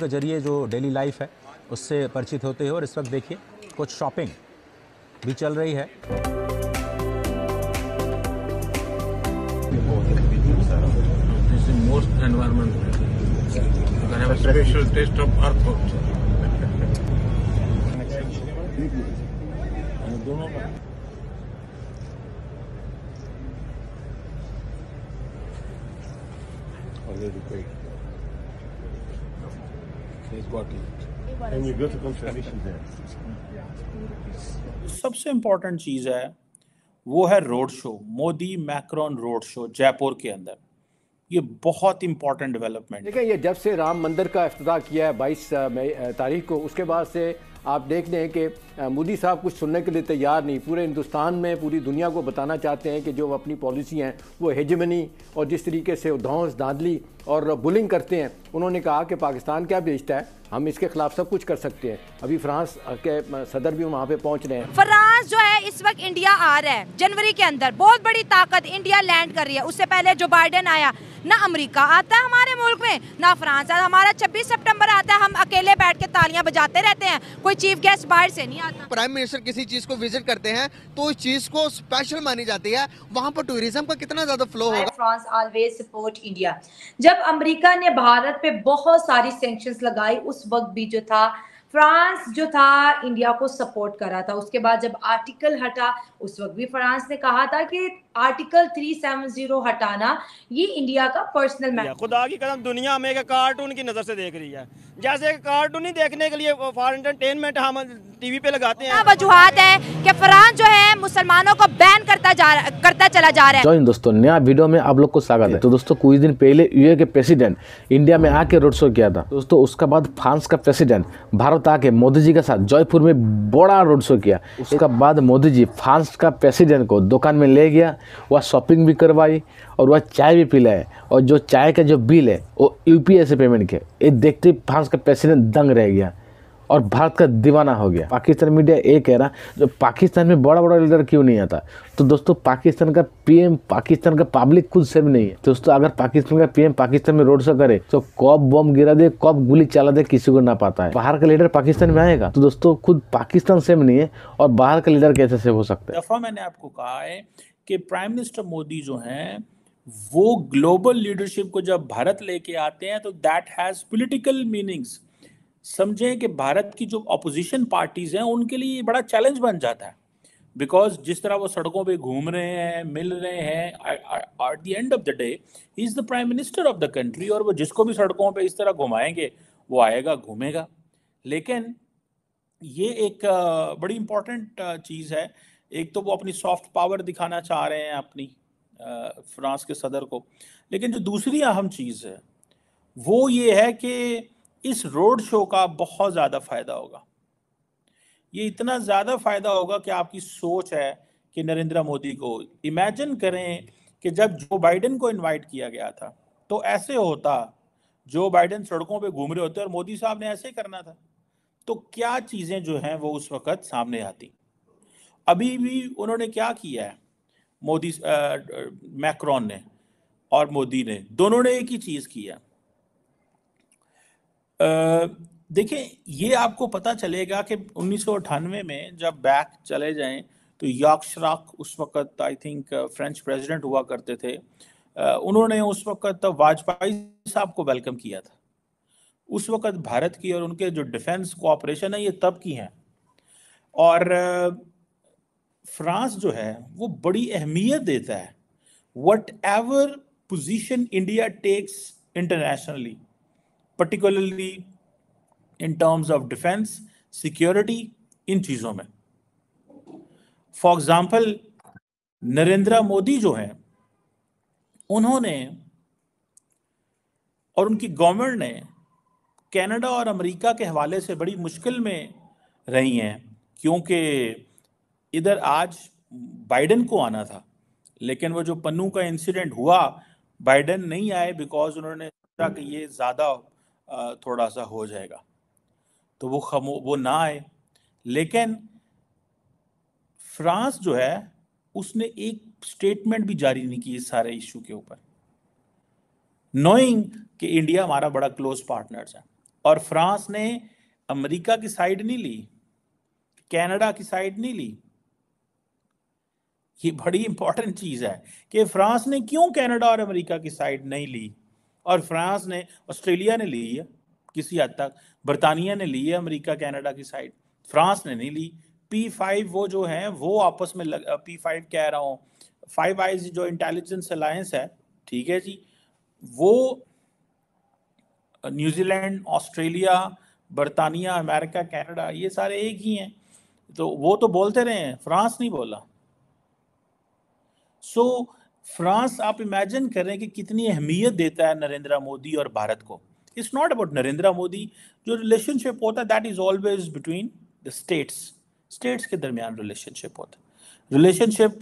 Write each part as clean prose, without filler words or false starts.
के जरिए जो डेली लाइफ है उससे परिचित होते हो। और इस वक्त देखिए कुछ शॉपिंग भी चल रही है। Most environment you can have a special taste of earth also. Already paid. Here's bottle. And you go to confirmation there. सबसे इम्पोर्टेंट चीज़ है वो है road show, Modi Macron road show Jaipur के अंदर। ये बहुत इंपॉर्टेंट डेवलपमेंट। देखिए, ये जब से राम मंदिर का इफ्तिताह किया है 22 तारीख को, उसके बाद से आप देख लें कि मोदी साहब कुछ सुनने के लिए तैयार नहीं। पूरे हिंदुस्तान में पूरी दुनिया को बताना चाहते हैं कि जो अपनी पॉलिसी हैं वो हेजेमनी और जिस तरीके से धौंस धांधली और बुलिंग करते हैं। उन्होंने कहा कि पाकिस्तान क्या बेचता है, हम इसके खिलाफ सब कुछ कर सकते हैं। अभी फ्रांस के सदर भी वहाँ पे पहुँच रहे हैं। फ्रांस जो है इस वक्त इंडिया आ रहा है जनवरी के अंदर, बहुत बड़ी ताकत इंडिया लैंड कर रही है। उससे पहले जो बाइडेन आया, ना अमेरिका आता है हमारे मुल्क में, ना फ्रांस आता। हमारा 26 सितंबर आता है, हम अकेले बैठ के तालियां बजाते रहते हैं, कोई चीफ गेस्ट बाहर से नहीं आता। प्राइम मिनिस्टर किसी चीज को विजिट करते हैं तो इस चीज को स्पेशल मानी जाती है। वहाँ पर टूरिज्म का कितना ज्यादा फ्लो होगा। France always support India. जब अमेरिका ने भारत पे बहुत सारी सैंक्शंस लगाई, उस वक्त भी जो था फ्रांस जो था इंडिया को सपोर्ट कर रहा था। उसके बाद जब आर्टिकल हटा, उस वक्त भी फ्रांस ने कहा था कि आर्टिकल 370 हटाना ये इंडिया का पर्सनल मैटर। खुदा की कसम दुनिया में एक कार्टून की नजर से देख रही है। जैसे कार्टून ही देखने के लिए फॉर एंटरटेनमेंट हम टीवी पे लगाते हैं। वजूहात है कि फ्रांस जो है मुसलमानों को बैन करता चला जा रहा है। जॉइन दोस्तों, नया वीडियो में आप लोग को स्वागत है। तो दोस्तों, कुछ दिन पहले यूए के प्रेसिडेंट इंडिया में आके रोड शो किया था दोस्तों। उसके बाद फ्रांस का प्रेसिडेंट भारत आके मोदी जी के साथ जयपुर में बड़ा रोड शो किया। उसके बाद मोदी जी फ्रांस का प्रेसिडेंट को दुकान में ले गया, वह शॉपिंग भी करवाई और वह चाय भी पिलाए। और जो चाय का जो बिल है वो यूपीआई से पेमेंट किया। ये देखते ही फ्रांस का प्रेसिडेंट दंग रह गया और भारत का दीवाना हो गया। पाकिस्तान मीडिया ये कह रहा जो पाकिस्तान में बड़ा बड़ा लीडर क्यों नहीं आता। तो दोस्तों, पाकिस्तान का पीएम, पाकिस्तान का पब्लिक खुद से भी नहीं है। दोस्तों, अगर पाकिस्तान का पीएम पाकिस्तान में रोड शो करे तो कब बम गिरा दे, कब गोली चला दे, किसी को ना पता है। बाहर का लीडर पाकिस्तान में आएगा तो दोस्तों खुद पाकिस्तान सेम नहीं है और बाहर का लीडर कैसे सेव हो सकता है। दफा मैंने आपको कहा है कि प्राइम मिनिस्टर मोदी जो हैं वो ग्लोबल लीडरशिप को जब भारत लेके आते हैं तो दैट हैज पॉलिटिकल मीनिंग्स। समझें कि भारत की जो अपोजिशन पार्टीज हैं उनके लिए बड़ा चैलेंज बन जाता है। बिकॉज जिस तरह वो सड़कों पे घूम रहे हैं, मिल रहे हैं, at the end of the day he is the prime minister of the country. और वो जिसको भी सड़कों पे इस तरह घुमाएंगे वो आएगा, घूमेगा। लेकिन ये एक बड़ी इंपॉर्टेंट चीज़ है। एक तो वो अपनी सॉफ्ट पावर दिखाना चाह रहे हैं अपनी फ्रांस के सदर को। लेकिन जो दूसरी अहम चीज़ है वो ये है कि इस रोड शो का बहुत ज़्यादा फ़ायदा होगा। ये इतना ज़्यादा फ़ायदा होगा कि आपकी सोच है कि नरेंद्र मोदी को इमेजिन करें कि जब जो बाइडेन को इनवाइट किया गया था तो ऐसे होता, जो बाइडेन सड़कों पे घूम रहे होते और मोदी साहब ने ऐसे करना था, तो क्या चीज़ें जो हैं वो उस वक़्त सामने आती। अभी भी उन्होंने क्या किया है, मोदी मैक्रोन ने और मोदी ने, दोनों ने एक ही चीज़ किया। देखिए, ये आपको पता चलेगा कि 1998 में जब बैक चले जाएं तो याक शिराक उस वक़्त आई थिंक फ्रेंच प्रेसिडेंट हुआ करते थे। उन्होंने उस वक़्त वाजपेयी साहब को वेलकम किया था। उस वक़्त भारत की और उनके जो डिफेंस कोऑपरेशन है ये तब की हैं। और फ्रांस जो है वो बड़ी अहमियत देता है whatever position India takes internationally, particularly in terms of defence, security, इन चीज़ों में। फॉर एग्जाम्पल, नरेंद्र मोदी जो हैं उन्होंने और उनकी गवर्नमेंट ने कनाडा और अमेरिका के हवाले से बड़ी मुश्किल में रही हैं, क्योंकि इधर आज बाइडेन को आना था लेकिन वो जो पन्नू का इंसिडेंट हुआ, बाइडेन नहीं आए बिकॉज उन्होंने सोचा कि ये ज़्यादा थोड़ा सा हो जाएगा तो वो ना आए। लेकिन फ्रांस जो है उसने एक स्टेटमेंट भी जारी नहीं की इस सारे इशू के ऊपर, नोइंग कि इंडिया हमारा बड़ा क्लोज पार्टनर है। और फ्रांस ने अमेरिका की साइड नहीं ली, कनाडा की साइड नहीं ली। ये बड़ी इंपॉर्टेंट चीज है कि फ्रांस ने क्यों कनाडा और अमेरिका की साइड नहीं ली, और फ्रांस ने, ऑस्ट्रेलिया ने ली है किसी हद तक, बरतानिया ने ली है अमेरिका कनाडा की साइड, फ्रांस ने नहीं ली। P5 वो जो है वो आपस में P5 कह रहा हूँ, फाइव आइज जो इंटेलिजेंस अलायंस है, ठीक है जी, वो न्यूजीलैंड, ऑस्ट्रेलिया, बरतानिया, अमेरिका, कनाडा, ये सारे एक ही हैं। तो वो तो बोलते रहे हैं, फ्रांस नहीं बोला। सो फ्रांस, आप इमेजिन करें कि कितनी अहमियत देता है नरेंद्र मोदी और भारत को। It's not about Narendra Modi, जो रिलेशनशिप होता है that is always between the states के दरमियान रिलेशनशिप होता है। रिलेशनशिप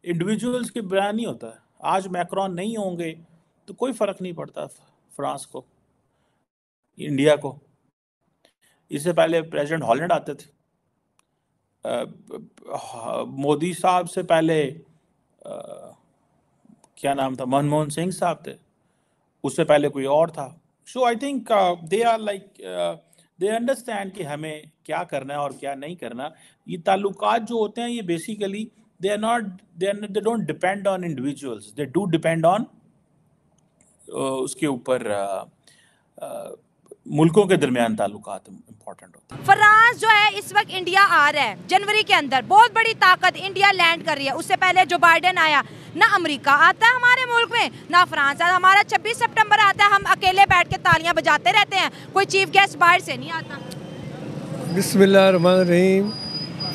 इंडिविजुअल्स के बयान नहीं होता है। आज मैक्रॉन नहीं होंगे तो कोई फर्क नहीं पड़ता फ्रांस को, इंडिया को। इससे पहले प्रेसिडेंट हॉलैंड आते थे, मोदी साहब से पहले क्या नाम था, मनमोहन सिंह साहब थे, उससे पहले कोई और था। So I think they are like, they understand कि हमें क्या करना है और क्या नहीं करना। ये ताल्लुकात जो होते हैं ये basically they don't depend on individuals, they do depend on उसके ऊपर मुल्कों के दरमियान ताल्लुकात इंपॉर्टेंट होता है। फ्रांस जो है इस वक्त इंडिया आ रहा है जनवरी के अंदर, बहुत बड़ी ताकत इंडिया लैंड कर रही है। उससे पहले जो बाइडेन आया, ना अमेरिका आता है हमारे मुल्क में, ना फ्रांस आता। हमारा 26 सितंबर आता है, हम अकेले बैठ के तालियां बजाते रहते हैं, कोई चीफ गेस्ट बाहर से नहीं आता। बिस्मिल्लाहिर्रहमानिर्रहीम।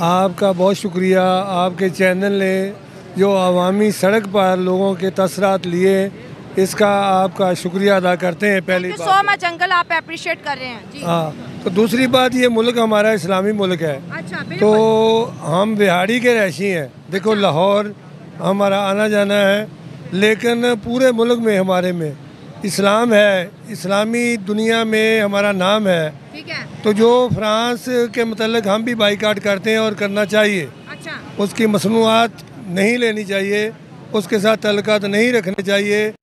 आपका बहुत शुक्रिया, आपके चैनल ने जो अवामी सड़क पर लोगों के तसरात लिए, इसका आपका शुक्रिया अदा करते हैं। पहली बात सो मच अंकल, आप अप्रिशिएट कर रहे हैं जी। हाँ, तो दूसरी बात, ये मुल्क हमारा इस्लामी मुल्क है। अच्छा, तो हम बिहाड़ी के रहशी हैं। देखो, अच्छा। लाहौर हमारा आना जाना है, लेकिन पूरे मुल्क में हमारे में इस्लाम है, इस्लामी दुनिया में हमारा नाम है। ठीक है। तो जो फ्रांस के मतलब हम भी बाइकाट करते हैं और करना चाहिए। अच्छा। उसकी मसनूआत नहीं लेनी चाहिए, उसके साथ तल्लुकात नहीं रखने चाहिए।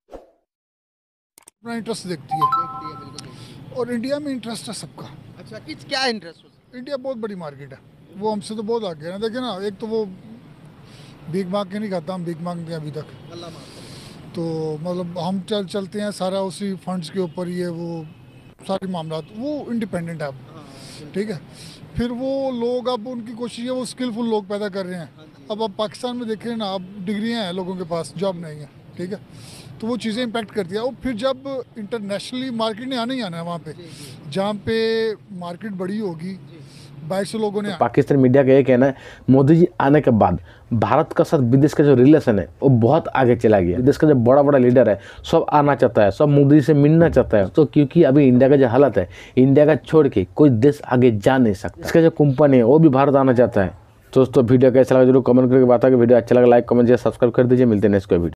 अपना इंटरेस्ट देखती है और इंडिया में इंटरेस्ट है सबका। अच्छा, क्या इंटरेस्ट? इंडिया बहुत बड़ी मार्केट है, वो हमसे तो बहुत आगे है ना। देखिए ना, एक तो वो भीख मांग के नहीं खाता, हम भीख मांगते हैं अभी तक। तो मतलब हम चलते हैं सारा उसी फंड्स के ऊपर, ये वो सारे मामला, वो इंडिपेंडेंट है अब। ठीक है, फिर वो लोग, अब उनकी कोशिश है, वो स्किलफुल लोग पैदा कर रहे हैं। अब आप पाकिस्तान में देख रहे हैं ना, अब डिग्रियाँ हैं लोगों के पास, जॉब नहीं है। ठीक है, तो वो चीज़ें इम्पैक्ट करती है। और फिर जब इंटरनेशनली मार्केट ने आना ही आना है, वहाँ पे जहाँ पे मार्केट बड़ी होगी, 22 लोगों ने। पाकिस्तान मीडिया का ये कहना है, मोदी जी आने के बाद भारत का साथ विदेश का जो रिलेशन है वो बहुत आगे चला गया। विदेश का जो बड़ा बड़ा लीडर है सब आना चाहता है, सब मोदी से मिलना चाहता है। तो क्योंकि अभी इंडिया का जो हालत है, इंडिया का छोड़ के कोई देश आगे जा नहीं सकता। इसका जो कंपनी है वो भी भारत आना चाहता है। दोस्तों, वीडियो कैसा लगा जरूर कमेंट करके बताओ। वीडियो अच्छा लगा लाइक कमेंट सब्सक्राइब कर दीजिए। मिलते हैं नेक्स्ट वीडियो।